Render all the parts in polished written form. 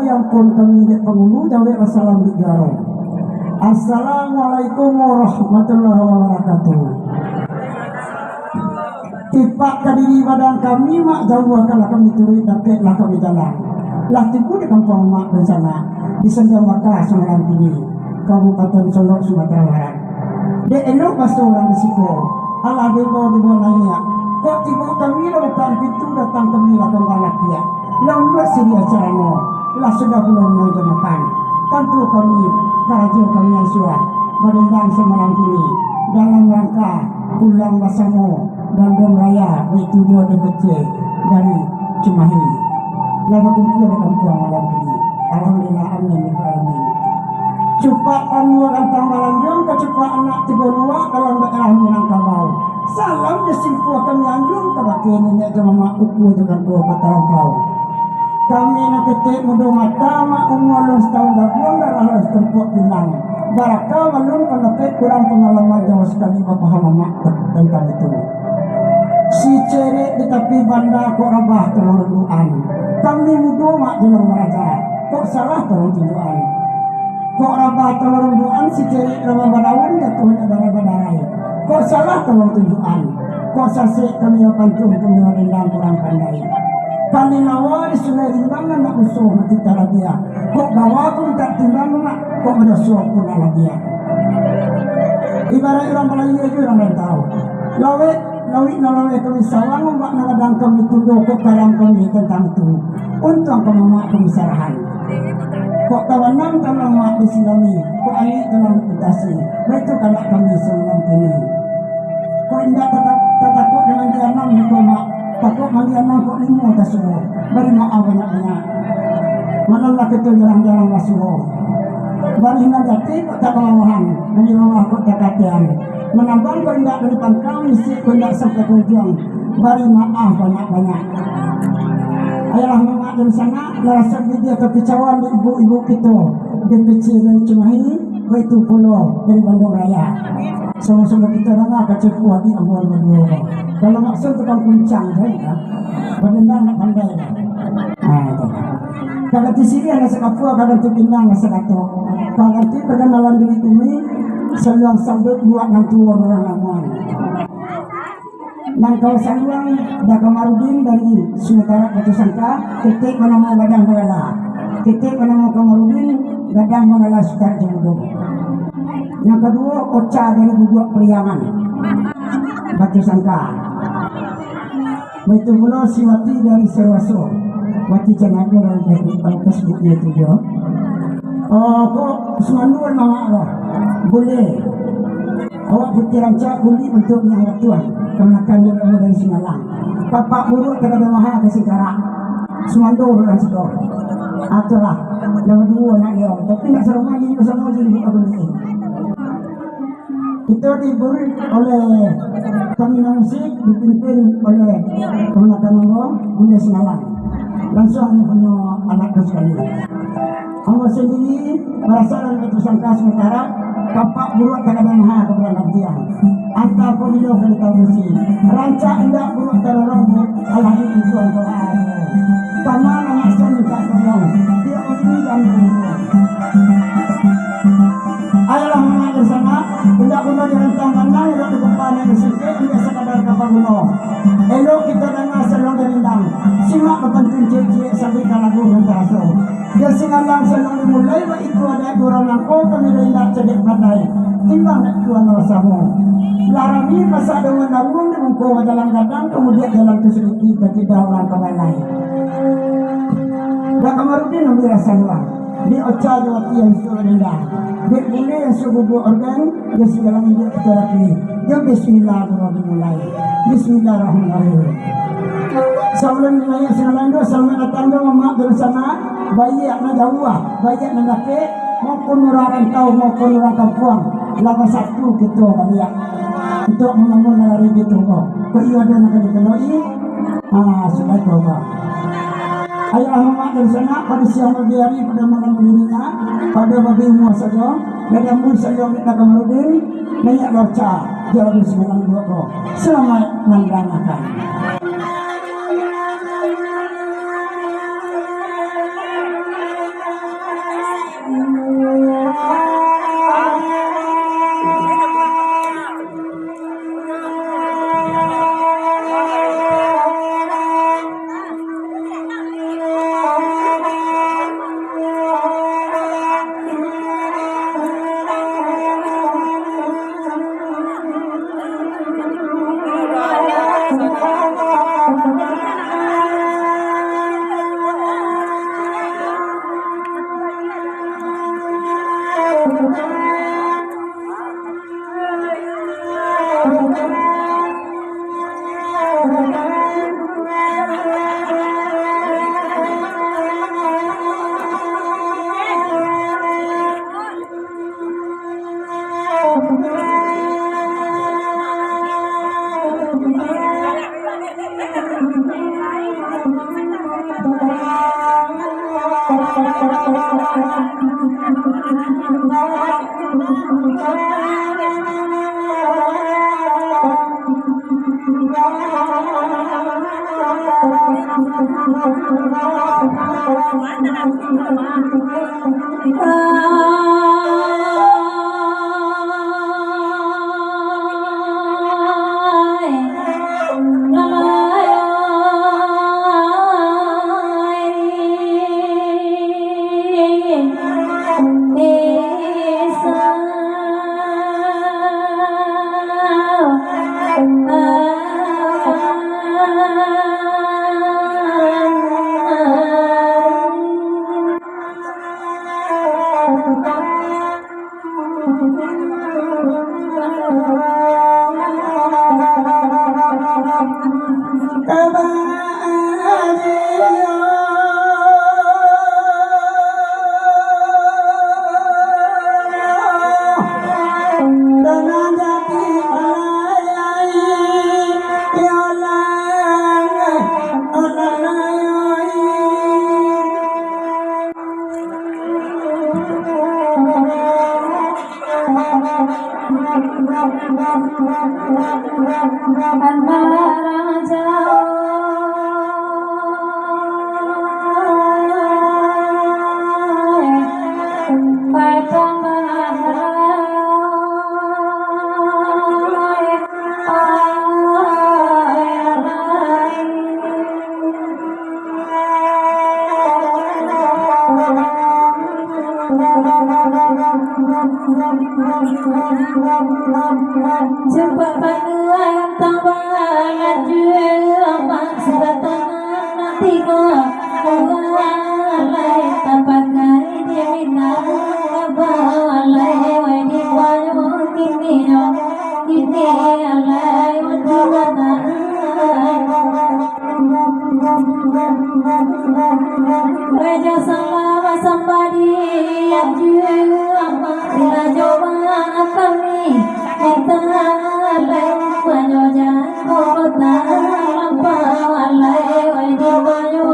yang pun kami dek penghulu jauh assalam di garo. Assalamualaikum warahmatullahi wabarakatuh. Tipak kadiri badan kami mak jauh kalau kami turun tapi lah kami jalan. Lah tipu di kampung mak di sana di Sendang Maka Semarang ini Kabupaten Solok Sumatera Barat. Dek elok masuk orang risiko. Allah demo di bolanya. Kok tiba kami lakukan pintu datang kami akan balak dia. Lalu sedia caranya. Lah sudah belum menjemakan. Tentu kami karajo kami yang suat berendang Semarang ini dalam rangka pulang bersama Bandung Raya di tujuh DPC dari Cimahi. Lalu kumpul di kampung malam ini. Alhamdulillah amin ya alamin. Cepat anwar antang malanjung kecepat anak tiga dua dalam daerah Minangkabau. Salam jesimpu kami anjung kabake nenek jemaah uku dengan dua kata lampau. Kami nak ketik muda mata mak umur setahun gabung dan harus tempat bilang. Baraka malun pendapat kurang pengalaman jauh sekali paham mak tentang itu. Si cerek di tepi bandar kok rabah terlalu duaan. Kami muda mak jelang meraja. Kok salah terlalu tunjukan. Kok rabah terlalu duaan si cerek rabah badawan jatuhnya darah badarai. Kok salah terlalu tunjukan. Kok sasik kami pantung punya rendang kurang pandai. Kami nawar sungai rimbangan nak usuh mati dia. Kok bawa pun tak timbang nak. Kok ada suap pun ala dia. Ibarat orang Melayu itu orang tahu. Lawi kami sawang mbak naladang kami tuduh kok karang kami tentang itu. Untung kami mak kami sarahan. Kok tawanan kalau mak disilami. Kok air dalam reputasi. Itu kalau kami seorang ini. Kok indah takut dengan dianam itu mak. Takut malian kok lima tak suruh. Beri maaf banyak-banyak. Malah kita jarang-jarang suruh. Bari nagati kok tak kemawahan. Beri maaf kok tak katian. Menambang kok indah dari pangkang isi kok indah sampai ujung. Beri maaf banyak-banyak. Ayalah mamak dari sana. Larasat dia kekicauan di ibu-ibu kita. DPC dari Cimahi. Itu pulau dari Bandung Raya. Sama-sama kita dengar kacau kuat di awal berdua. Kalau maksud tukang puncang kan? Bagaimana nak pandai kan? Kalau di sini ada sekapua, kalau di Pinang ada sekato. Kalau di perkenalan diri kami, seluang sambut buat nanti orang lamuan. Dan kalau seluang dah Kamarudin dari Sumatera Batu Sangka, ketik menama Gadang Mengala. Ketik menama Kamarudin, Gadang Mengala Sukar Jemudong. Yang kedua, Ocha dari Bubuk Priangan Batu Sangka. Itu pula si Wati dari Serwaso. Wati Canago dari Facebooknya itu dia. Kok semanduan mama Allah. Boleh. Awak putih rancak boleh untuk menyangat Tuhan. Kemenakan dia dari Singalang. Bapak buruk kena bermaha ke Singkarak. Semandu dan sedor. Itulah. Yang kedua nak dia. Tapi nak serumah ini bersama jadi aku ini. Itu diberi oleh Pembina Musik, dipimpin oleh Kemenakan Allah, Bunda Singalang. Langsung punya anak sekali. Allah sendiri berasal dari Batu Sangka Sementara, kapak buruk tak ada maha keberadaan dia. Ataupun dia kereta musik. Rancak indah buruk terorong, Allah itu Tuhan Tuhan. Sama anak suami tak tolong, dia uji dan berhubung. Ayolah mengajar sana, tidak guna direntang pandang, tidak dikempan yang disikir, tidak sekadar kapal guna. Elok kita dengar selong derindang, simak kepenting cek-cek sampai kalagu dan terasa. Dia singalang selong dimulai, itu ada durang langko, kami rendah cedek badai. Timbang nak tuan rasamu. Larami masa dengan nabung, dimungkau jalan gadang, kemudian jalan kesedikit, tidak orang kebalai. Dan Kamarudin ambil rasa luang. Di Ocha Jawati yang sudah rendah. Di ini yang subuh organ, dia segala ini terapi. Dia Bismillahirrahmanirrahim. Bismillahirrahmanirrahim. Sebelum nilai segala itu, sebelum datang dia memak dari sana, bayi anak jauh, bayi anak laki, maupun orang rantau, maupun orang kampung. Lama satu kita kalian. Untuk mengambil dari itu kok. Kau ada nak dikenali? Sudah coba. Ayah Muhammad dari sana pada siang pagi hari pada malam dirinya pada babi semua saja dan pun saja kita Kamarudin banyak baca jalan 92 selamat mendengarkan. Jumpa panggilan tambahan jual sudah tenang nanti kau walai tempat kali di minang walai di bayu kini alai wadana Raja salah somebody yang jual bila coba kami Italai banyoja kota lampalai di banyo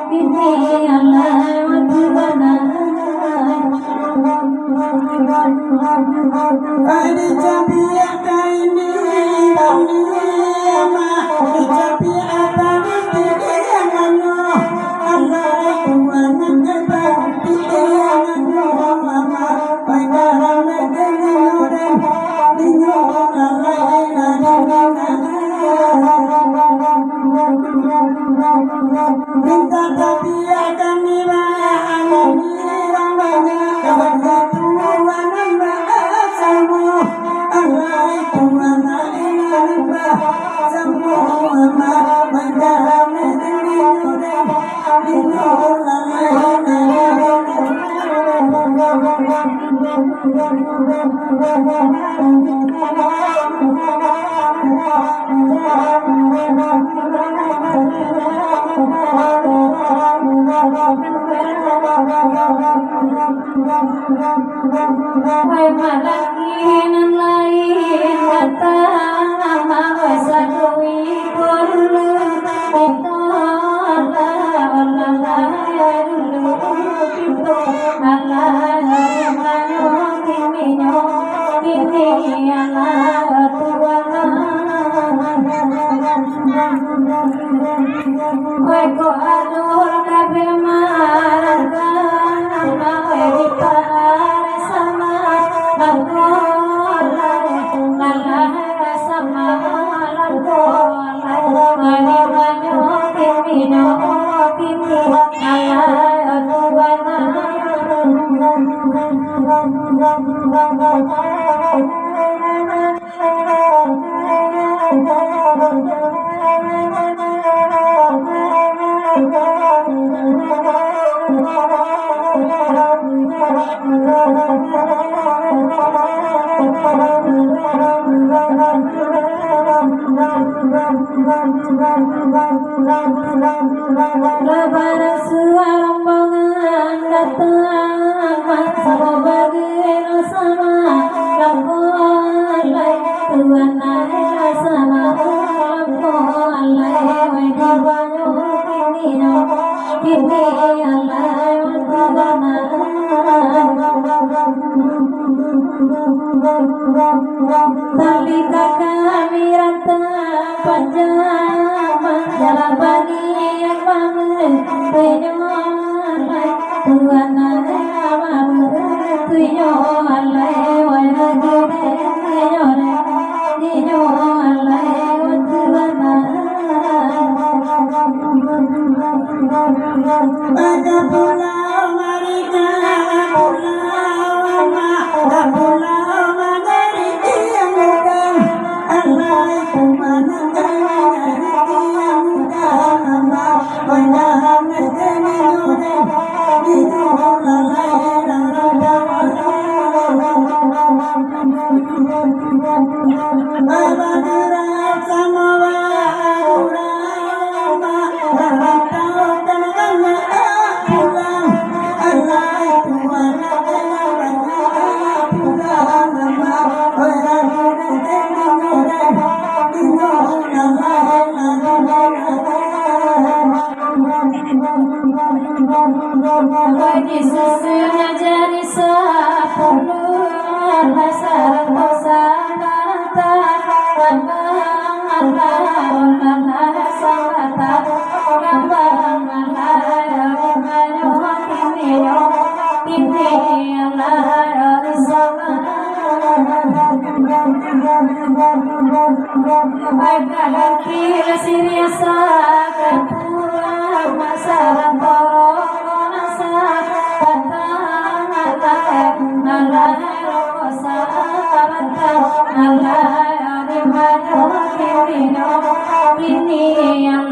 kini alai wadana Ini cabiak ini ma ini cabiak ini mano alai kuana kebati mano mama pagaran dengan dinyo alai minta cabiak kami Hai malakinan lain datang nama sadui dulu itu Lebaran rombongan datang sama bagian sama lampolai Tuhan naik sama lampolai di banyu kini Talika kami rantang panjang jalan bagi yang bangun penyon Tuhan nama penyon alai wala gede penyon alai Tuhan Baga pulau Marika pulau ma pulau magari yang muda alai kumanang yang muda nama banyak mesti muda itu lalai Bagi susunya jadi sepuluh Masalah dosa bantah ini yang